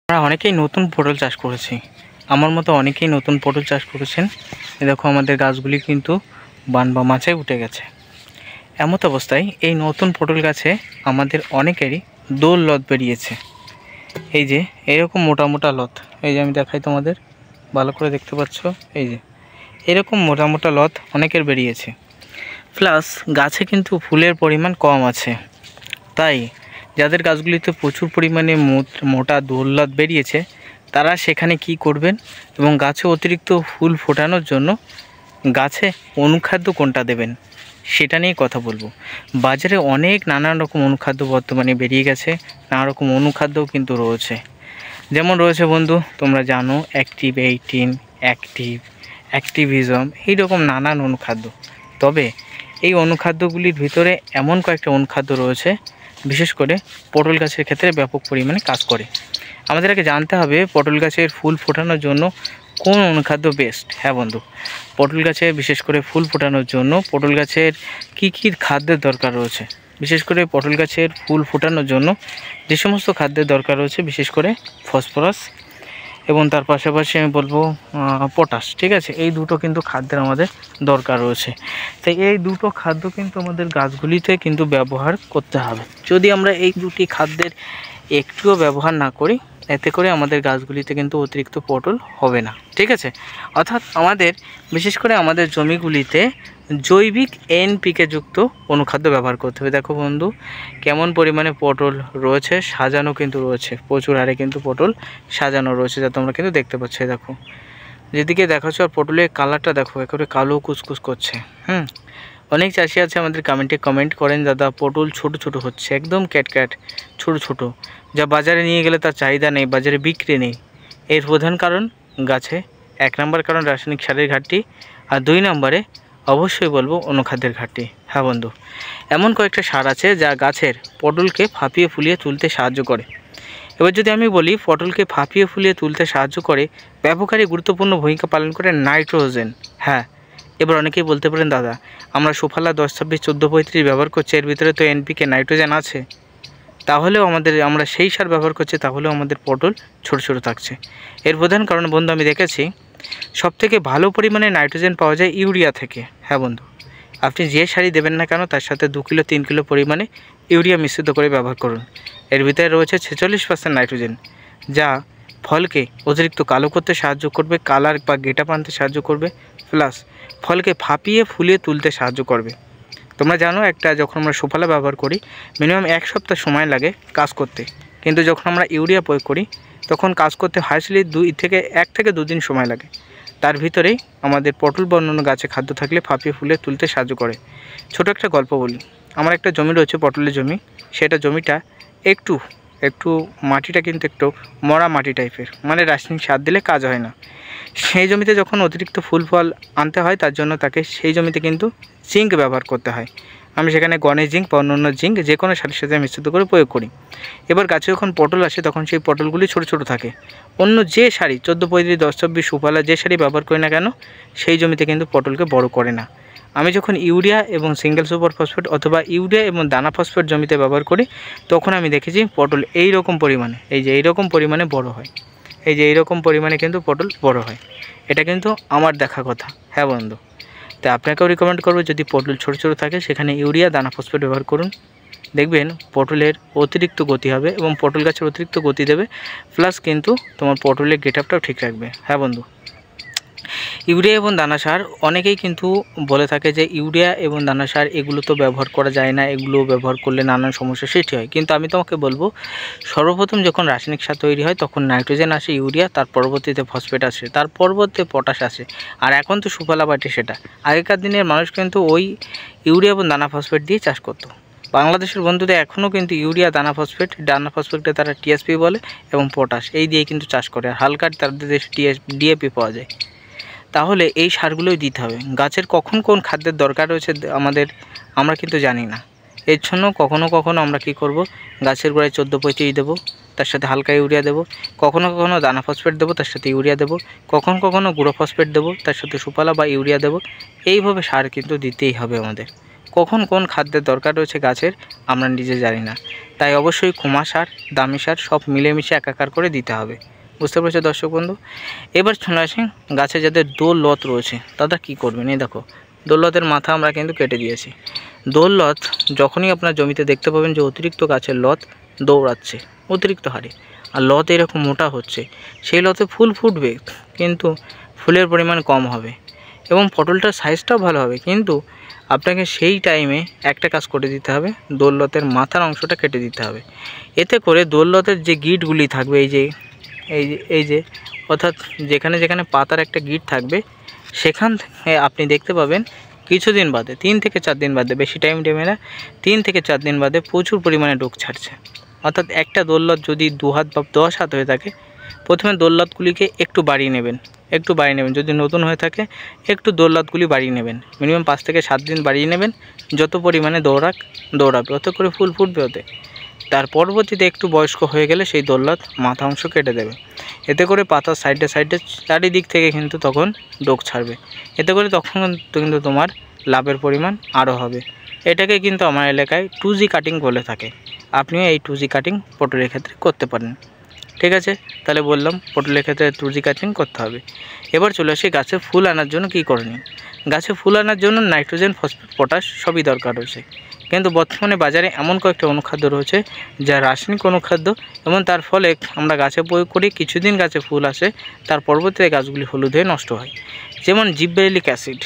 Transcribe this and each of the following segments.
আমরা অনেকেই নতুন পটল চাষ করেছি। আমার মতো অনেকেই নতুন পটল চাষ করেছেন। দেখো আমাদের গাছগুলি কিন্তু বান বা মাচায় উঠে গেছে। এমত অবস্থায় এই নতুন পটল গাছে আমাদের অনেকেরই দোল লত বেরিয়েছে। এই যে এরকম মোটা মোটা লত, এই যে আমি দেখাই তোমাদের, ভালো করে দেখতে পাচ্ছ, এই যে এরকম মোটা মোটা লত অনেকের বেরিয়েছে। প্লাস গাছে কিন্তু ফুলের পরিমাণ কম আছে। তাই যাদের গাছগুলিতে প্রচুর পরিমাণে মোটা দোললত বেরিয়েছে তারা সেখানে কি করবেন এবং গাছে অতিরিক্ত ফুল ফোটানোর জন্য গাছে অনুখাদ্য কোনটা দেবেন সেটা নিয়ে কথা বলবো। বাজারে অনেক নানান রকম অনুখাদ্য বর্তমানে বেরিয়ে গেছে, নানা রকম অনুখাদ্যও কিন্তু রয়েছে। যেমন রয়েছে বন্ধু, তোমরা জানো অ্যাক্টিভ 18, অ্যাক্টিভিজম, এইরকম নানান অনুখাদ্য। তবে এই অনুখাদ্যগুলির ভিতরে এমন কয়েকটা অনুখাদ্য রয়েছে বিশেষ করে পটল গাছের ক্ষেত্রে ব্যাপক পরিমাণে কাজ করে। আমাদের আগে জানতে হবে পটল গাছের ফুল ফোটানোর জন্য কোন অনুখাদ্য বেস্ট। হ্যাঁ বন্ধু, পটল গাছে বিশেষ করে ফুল ফোটানোর জন্য পটল গাছের কী কী খাদ্যের দরকার রয়েছে, বিশেষ করে পটল গাছের ফুল ফোটানোর জন্য যে সমস্ত খাদ্যের দরকার রয়েছে, বিশেষ করে ফসফরাস এবং তার পাশাপাশি আমি বলবো পটাশ। ঠিক আছে, এই দুটো কিন্তু খাদ্যের আমাদের দরকার রয়েছে। তাই এই দুটো খাদ্য কিন্তু আমাদের গাছগুলিতে কিন্তু ব্যবহার করতে হবে। যদি আমরা এই দুটি খাদ্যের একটুও ব্যবহার না করি, এতে করে আমাদের গাছগুলিতে কিন্তু অতিরিক্ত পটল হবে না। ঠিক আছে, অর্থাৎ আমাদের বিশেষ করে আমাদের জমিগুলিতে জৈবিক এনপিকে যুক্ত অনুখাদ্য ব্যবহার করতে হবে। দেখো বন্ধু কেমন পরিমাণে পটল রয়েছে, সাজানো কিন্তু রয়েছে, প্রচুর হারে কিন্তু পটল সাজানো রয়েছে, যা তোমরা কিন্তু দেখতে পাচ্ছ। দেখো যেদিকে দেখাচ্ছ, আর পটলের কালারটা দেখো একেবারে কালো কুচকুচ করছে। অনেক চাষি আছে আমাদের কমেন্ট করেন, দাদা পটল ছোট ছোট হচ্ছে, একদম ক্যাটক্যাট ছোট ছোট, যা বাজারে নিয়ে গেলে তার চাহিদা নেই, বাজারে বিক্রি নেই। এর প্রধান কারণ গাছে 1 নম্বর কারণ রাসায়নিক সারের ঘাটতি, আর 2 নম্বরে অবশ্যই বলবো অনুখাদ্যের ঘাটতি। হ্যাঁ বন্ধু, এমন কয়েকটা সার আছে যা গাছের পটলকে ফাঁপিয়ে ফুলিয়ে তুলতে সাহায্য করে। এবার যদি আমি বলি পটলকে ফাঁপিয়ে ফুলিয়ে তুলতে সাহায্য করে ব্যাপকহারে গুরুত্বপূর্ণ ভূমিকা পালন করে নাইট্রোজেন। হ্যাঁ, এবার অনেকেই বলতে পারেন, দাদা আমরা সুফলা 10, 26, 14, 35 ব্যবহার করছি, এর ভিতরে তো এনপিকে নাইট্রোজেন আছে, তাহলেও আমরা সেই সার ব্যবহার করছি, তাহলেও আমাদের পটল ছোট ছোট থাকছে। এর প্রধান কারণ বন্ধু আমি দেখেছি সবথেকে ভালো পরিমাণে নাইট্রোজেন পাওয়া যায় ইউরিয়া থেকে। হ্যাঁ বন্ধু, আপনি যে সারই দেবেন না কেন তার সাথে 2 কিলো 3 কিলো পরিমাণে ইউরিয়া মিশ্রিত করে ব্যবহার করুন। এর ভিতরে রয়েছে 46% নাইট্রোজেন, যা ফলকে অতিরিক্ত কালো করতে সাহায্য করবে, কালার বা গেটআপ আনতে সাহায্য করবে, প্লাস ফলকে ফাঁপিয়ে ফুলিয়ে তুলতে সাহায্য করবে। তোমরা জানো যখন আমরা সুফলা ব্যবহার করি মিনিমাম 1 সপ্তাহ সময় লাগে কাজ করতে, কিন্তু যখন আমরা ইউরিয়া প্রয়োগ করি তখন কাজ করতে হাইস্টলি 1 থেকে 2 দিন সময় লাগে। তার ভিতরেই আমাদের পটল বা অন্যান্য গাছে খাদ্য থাকলে ফাঁপিয়ে ফুলিয়ে তুলতে সাহায্য করে। ছোট একটা গল্প বলি, আমার একটা জমি রয়েছে পটলের জমি, সেটা জমিটা একটু মাটিটা কিন্তু একটু মরা মাটি টাইপের, মানে রাসায়নিক সার দিলে কাজ হয় না। সেই জমিতে যখন অতিরিক্ত ফুল ফল আনতে হয় তার জন্য তাকে সেই জমিতে কিন্তু জিঙ্ক ব্যবহার করতে হয়। আমি সেখানে গণেশ জিঙ্ক বা অন্য জিঙ্ক যে কোনো সারের সাথে মিশ্রিত করে প্রয়োগ করি। এবার গাছে যখন পটল আসে তখন সেই পটলগুলি ছোট ছোট থাকে। অন্য যে সারি 14, 35, 10, 24 সুফলা যে সারি ব্যবহার করি না কেন সেই জমিতে কিন্তু পটলকে বড় করে না। আমি যখন ইউরিয়া এবং সিঙ্গেল সুপার ফসফেট অথবা ইউরিয়া এবং দানা ফসফেট জমিতে ব্যবহার করি তখন আমি দেখেছি পটল এই রকম পরিমাণে, এইরকম পরিমাণে বড় হয়, এইরকম পরিমাণে কিন্তু পটল বড় হয়। এটা কিন্তু আমার দেখা কথা। হ্যাঁ বন্ধু, তাই আপনাকেও রিকমেন্ড করবো যদি পটল ছোটো ছোটো থাকে সেখানে ইউরিয়া দানা ফসফেট ব্যবহার করুন, দেখবেন পটলের অতিরিক্ত গতি হবে এবং পটল গাছের অতিরিক্ত গতি দেবে, প্লাস কিন্তু তোমার পটলের গেটআপটাও ঠিক রাখবে। হ্যাঁ বন্ধু, ইউরিয়া এবং দানা সার অনেকেই কিন্তু বলে থাকে যে ইউরিয়া এবং দানা সার এগুলো তো ব্যবহার করা যায় না, এগুলো ব্যবহার করলে নানান সমস্যার সৃষ্টি হয়। কিন্তু আমি তোমাকে বলবো সর্বপ্রথম যখন রাসায়নিক সার তৈরি হয় তখন নাইট্রোজেন আসে, ইউরিয়া, তার পরবর্তীতে ফসফেট আসে, তার পরবর্তীতে পটাশ আসে, আর এখন তো সুফলা বাটে সেটা। আগেকার দিনের মানুষ কিন্তু ওই ইউরিয়া এবং দানা ফসফেট দিয়ে চাষ করতো। বাংলাদেশের বন্ধুদের এখনও কিন্তু ইউরিয়া দানা ফসফেটকে তারা টিএসপি বলে এবং পটাশ এই দিয়ে কিন্তু চাষ করে, আর হালকা তাদের দেশে ডিএপি পাওয়া যায়। তাহলে এই সারগুলোই দিতে হবে। গাছের কখন কোন খাদ্যের দরকার রয়েছে আমরা কিন্তু জানি না। এর জন্য কখনো কখনো আমরা কি করব, গাছের গোড়ায় 14-35 দেবো, তার সাথে হালকা ইউরিয়া দেবো, কখনো কখনো দানা ফসফেট দেবো, তার সাথে ইউরিয়া দেবো, কখনো কখনো গুঁড়ো ফসফেট দেবো, তার সাথে সুফলা বা ইউরিয়া দেবো। এইভাবে সার কিন্তু দিতেই হবে আমাদের। কখন কোন খাদ্যের দরকার রয়েছে গাছের আমরা নিজে জানি না, তাই অবশ্যই কুমা সার, দামি সার সব মিলেমিশে একাকার করে দিতে হবে। বুঝতে পেরেছো দর্শক বন্ধু? এবার চলে আসি গাছে যাদের দোল লত রয়েছে তারা কী করবেন। এই দেখো দোল লতের মাথা আমরা কিন্তু কেটে দিয়েছি। দোল লত যখনই আপনার জমিতে দেখতে পাবেন যে অতিরিক্ত গাছের লত দৌড়াচ্ছে অতিরিক্ত হারে, আর লত এরকম মোটা হচ্ছে, সেই লতে ফুল ফুটবে কিন্তু ফুলের পরিমাণ কম হবে এবং পটলটার সাইজটাও ভালো হবে, কিন্তু আপনাকে সেই টাইমে একটা কাজ করে দিতে হবে, দোল লতের মাথার অংশটা কেটে দিতে হবে। এতে করে দোল লতের যে গিঁটগুলি থাকবে, এই যে অর্থাৎ যেখানে যেখানে পাতার একটা গিঁট থাকবে, সেখান থেকে আপনি দেখতে পাবেন কিছুদিন বাদে 3 থেকে 4 দিন বাদে, বেশি টাইম নেবে না, 3 থেকে 4 দিন বাদে প্রচুর পরিমাণে ডোক ছাড়ছে। অর্থাৎ একটা দোল লত যদি 2 হাত বা 10 হাত হয়ে থাকে, প্রথমে দোল লতগুলিকে একটু বাড়িয়ে নেবেন, যদি নতুন হয়ে থাকে একটু দোল লতগুলি বাড়িয়ে নেবেন, মিনিমাম 5 থেকে 7 দিন বাড়িয়ে নেবেন, যত পরিমাণে দৌড়াবে অত করে ফুল ফুটবে ওতে। তার পরবর্তীতে একটু বয়স্ক হয়ে গেলে সেই দোল লত মাথা অংশ কেটে দেবে। এতে করে পাতার সাইডে চারিদিক থেকে কিন্তু তখন ডোক ছাড়বে। এতে করে তখন কিন্তু তোমার লাভের পরিমাণ আরও হবে। এটাকে কিন্তু আমার এলাকায় 2G কাটিং বলে থাকে। আপনিও এই 2G কাটিং পটলের ক্ষেত্রে করতে পারেন। ঠিক আছে, তাহলে বললাম পটলের ক্ষেত্রে 2G কাটিং করতে হবে। এবার চলে আসি গাছে ফুল আনার জন্য কী করণীয়। গাছে ফুল আনার জন্য নাইট্রোজেন, ফসফেট, পটাশ সবই দরকার রয়েছে, কিন্তু বর্তমানে বাজারে এমন কয়েকটা অনুখাদ্য রয়েছে যা রাসায়নিক অনুখাদ্য, এবং তার ফলে আমরা গাছে প্রয়োগ করি, কিছুদিন গাছে ফুল আসে, তার পরবর্তীতে গাছগুলি হলুদ হয়ে নষ্ট হয়। যেমন জিব্রেলিক অ্যাসিড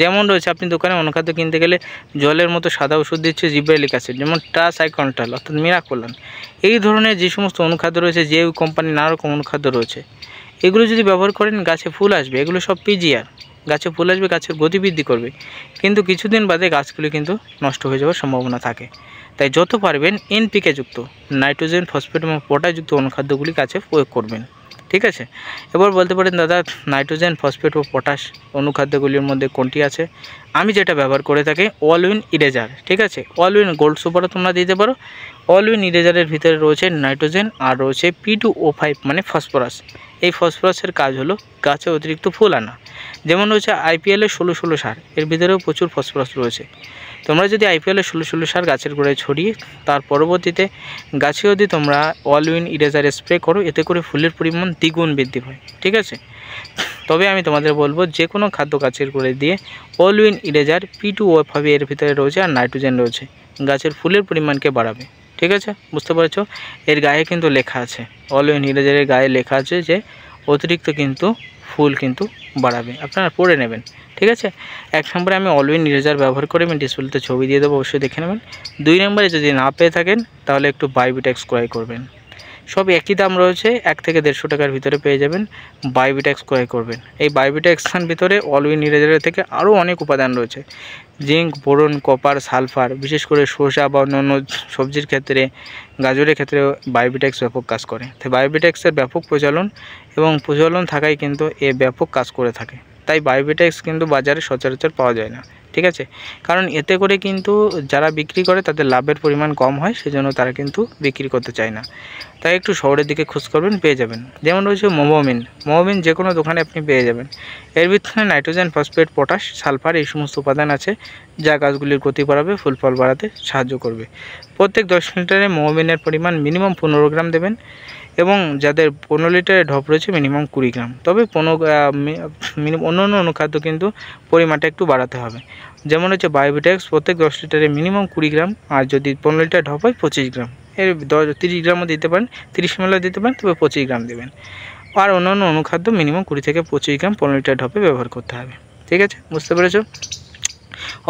যেমন রয়েছে, আপনি দোকানে অনুখাদ্য কিনতে গেলে জলের মতো সাদা ওষুধ দিচ্ছে জিব্রেলিক অ্যাসিড, যেমন ট্রাসাইকন্টাল অর্থাৎ মিরাকোলান, এই ধরনের যে সমস্ত অনুখাদ্য রয়েছে, যে কোম্পানি নানা রকম অনুখাদ্য রয়েছে, এগুলো যদি ব্যবহার করেন গাছে ফুল আসবে, এগুলো সব পিজিআর, গাছে ফুল আসবে, গাছের গতি বৃদ্ধি করবে, কিন্তু কিছুদিন বাদে গাছগুলি কিন্তু নষ্ট হয়ে যাওয়ার সম্ভাবনা থাকে। তাই যত পারবেন এনপিকে যুক্ত, নাইট্রোজেন, ফসফেট এবং পটাশযুক্ত অনুখাদ্যগুলি গাছে প্রয়োগ করবেন। ঠিক আছে, এবার বলতে পারেন দাদা নাইট্রোজেন, ফসফেট ও পটাশ অনুখাদ্যগুলির মধ্যে কোনটি আছে? আমি যেটা ব্যবহার করে থাকি অলউইন ইরেজার। ঠিক আছে, অলউইন গোল্ড সুপারও তোমরা দিতে পারো। অলউইন ইরেজারের ভিতরে রয়েছে নাইট্রোজেন আর রয়েছে P2O5 মানে ফসফরাস। এই ফসফরাসের কাজ হলো গাছে অতিরিক্ত ফুল আনা। যেমন রয়েছে IPL-এর 16-16 সার, এর ভিতরেও প্রচুর ফসফরাস রয়েছে। তোমরা যদি IPL-এর 16-16 সার গাছের গোড়ায় ছড়িয়ে তার পরবর্তীতে গাছে যদি তোমরা অলউইন ইরেজার স্প্রে করো, এতে করে ফুলের পরিমাণ দ্বিগুণ বৃদ্ধি পায়। ঠিক আছে, তবে আমি তোমাদের বলবো যে কোনো খাদ্য গাছের গোড়ায় দিয়ে অলউইন ইরেজার P2O5 এর ভিতরে রয়েছে আর নাইট্রোজেন রয়েছে, গাছের ফুলের পরিমাণকে বাড়াবে। ঠিক আছে, বুঝতে পারছো? এর গায়ে কিন্তু লেখা আছে, অলউইন ইরেজারের গায়ে লেখা আছে যে অতিরিক্ত কিন্তু ফুল কিন্তু বাড়াবে, আপনারা পড়ে নেবেন। ঠিক আছে, 1 নম্বরে আমি অলউইন ইরেজার ব্যবহার করে আমি ডিসপ্লেতে ছবি দিয়ে দেবো, অবশ্যই দেখে নেবেন। 2 নম্বরে যদি না পেয়ে থাকেন তাহলে একটু বায়োবিটেক্স ক্রয় করবেন। সব একই দাম রয়েছে, 1 থেকে 150 টাকার ভিতরে পেয়ে যাবেন। বায়োবিটেক্স ক্রয় করবেন। এই বায়োবিটেক্সের ভিতরে অলউইন ইরেজারের থেকে আরও অনেক উপাদান রয়েছে, জিঙ্ক, বোরন, কপার, সালফার, বিশেষ করে শসা বা অন্যান্য সবজির ক্ষেত্রে, গাজরের ক্ষেত্রে বায়োবিটেক্স ব্যাপক কাজ করে। তাই বায়োবিটেক্সের ব্যাপক প্রচলন থাকায় কিন্তু এ ব্যাপক কাজ করে থাকে। তাই বায়োবিটেক্স কিন্তু বাজারে সচরাচর পাওয়া যায় না। ঠিক আছে, কারণ এতে করে কিন্তু যারা বিক্রি করে তাদের লাভের পরিমাণ কম হয়, সেজন্য তারা কিন্তু বিক্রি করতে চায় না। তাই একটু শহরের দিকে খোঁজ করবেন, পেয়ে যাবেন। যেমন রয়েছে মোমোমিন যে কোনো দোকানে আপনি পেয়ে যাবেন। এর ভিতরে নাইট্রোজেন, ফসফেট, পটাশ, সালফার এই সমস্ত উপাদান আছে যা গাছগুলির গতি বাড়াবে, ফুল ফল বাড়াতে সাহায্য করবে। প্রত্যেক 10 লিটারে মোমোমিনের পরিমাণ মিনিমাম 15 গ্রাম দেবেন, এবং যাদের 15 লিটারের ঢপ রয়েছে মিনিমাম 20 গ্রাম। তবে অন্য অনুখাদ্য কিন্তু পরিমাণটা একটু বাড়াতে হবে। যেমন হচ্ছে বায়োবিটেক্স প্রত্যেক 10 লিটারে মিনিমাম 20 গ্রাম, আর যদি 15 লিটার ঢপ হয় 25 গ্রাম। এর 30 গ্রামও দিতে পারেন, 30 ml দিতে পারেন, তবে 25 গ্রাম দেবেন। আর অন্যান্য অনুখাদ্য মিনিমাম 20 থেকে 25 গ্রাম 15 লিটার ঢপে ব্যবহার করতে হবে। ঠিক আছে, বুঝতে পেরেছো?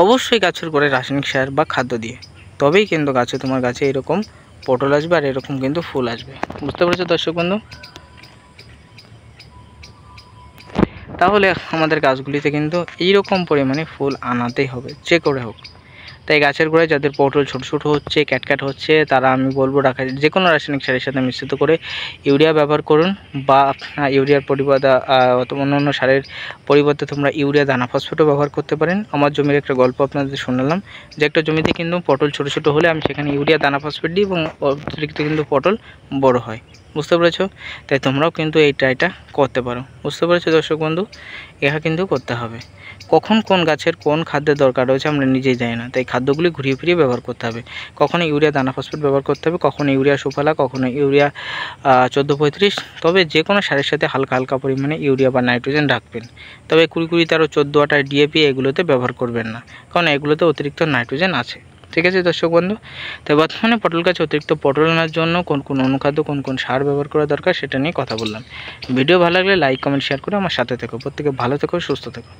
অবশ্যই গাছের গোড়ায় রাসায়নিক সার বা খাদ্য দিয়ে, তবেই কিন্তু তোমার গাছে এরকম পটল আসবে আর এরকম কিন্তু ফুল আসবে। বুঝতে পেরেছো দর্শক বন্ধু? তাহলে আমাদের গাছগুলিতে কিন্তু এইরকম পরিমাণে ফুল আনাতেই হবে, যে করে হোক। তাই গাছের গোড়ায় যাদের পটল ছোটো ছোটো হচ্ছে, ক্যাটক্যাট হচ্ছে, তারা আমি বলবো যে কোনো রাসায়নিক সারের সাথে মিশ্রিত করে ইউরিয়া ব্যবহার করুন, বা ইউরিয়ার পরিবর্তে অন্য সারের পরিবর্তে তোমরা ইউরিয়া দানা ফসফেটও ব্যবহার করতে পারেন। আমার জমির একটা গল্প আপনাদের শোনালাম যে একটা জমিতে কিন্তু পটল ছোটো ছোটো হলে আমি সেখানে ইউরিয়া দানা ফসফেট দিই এবং অতিরিক্ত কিন্তু পটল বড় হয়। বুঝতে পেরেছো? তাই তোমরাও কিন্তু এই ট্রাইটা করতে পারো। বুঝতে পেরেছো দর্শক বন্ধু? এটা কিন্তু করতে হবে। কখন কোন গাছের কোন খাদ্যের দরকার রয়েছে আমরা নিজেই জানি না, তাই খাদ্যগুলি ঘুরিয়ে ফিরিয়ে ব্যবহার করতে হবে। কখনো ইউরিয়া দানা ফসফেট ব্যবহার করতে হবে, কখনো ইউরিয়া সুফলা, কখনো ইউরিয়া 14-35। তবে যে কোনো সারের সাথে হালকা হালকা পরিমাণে ইউরিয়া বা নাইট্রোজেন রাখবেন। তবে 20-20 14-18 ডিএপি এগুলোতে ব্যবহার করবেন না, কারণ এগুলোতে অতিরিক্ত নাইট্রোজেন আছে। ঠিক আছে দর্শক বন্ধু? তাই বর্তমানে পটল গাছে অতিরিক্ত পটল আনার জন্য কোন কোন অনুখাদ্য কোন কোন সার ব্যবহার করা দরকার সেটা নিয়ে কথা বললাম। ভিডিও ভালো লাগলে লাইক কমেন্ট শেয়ার করে আমার সাথে থেকো। প্রত্যেকে ভালো থেকো, সুস্থ থেকো।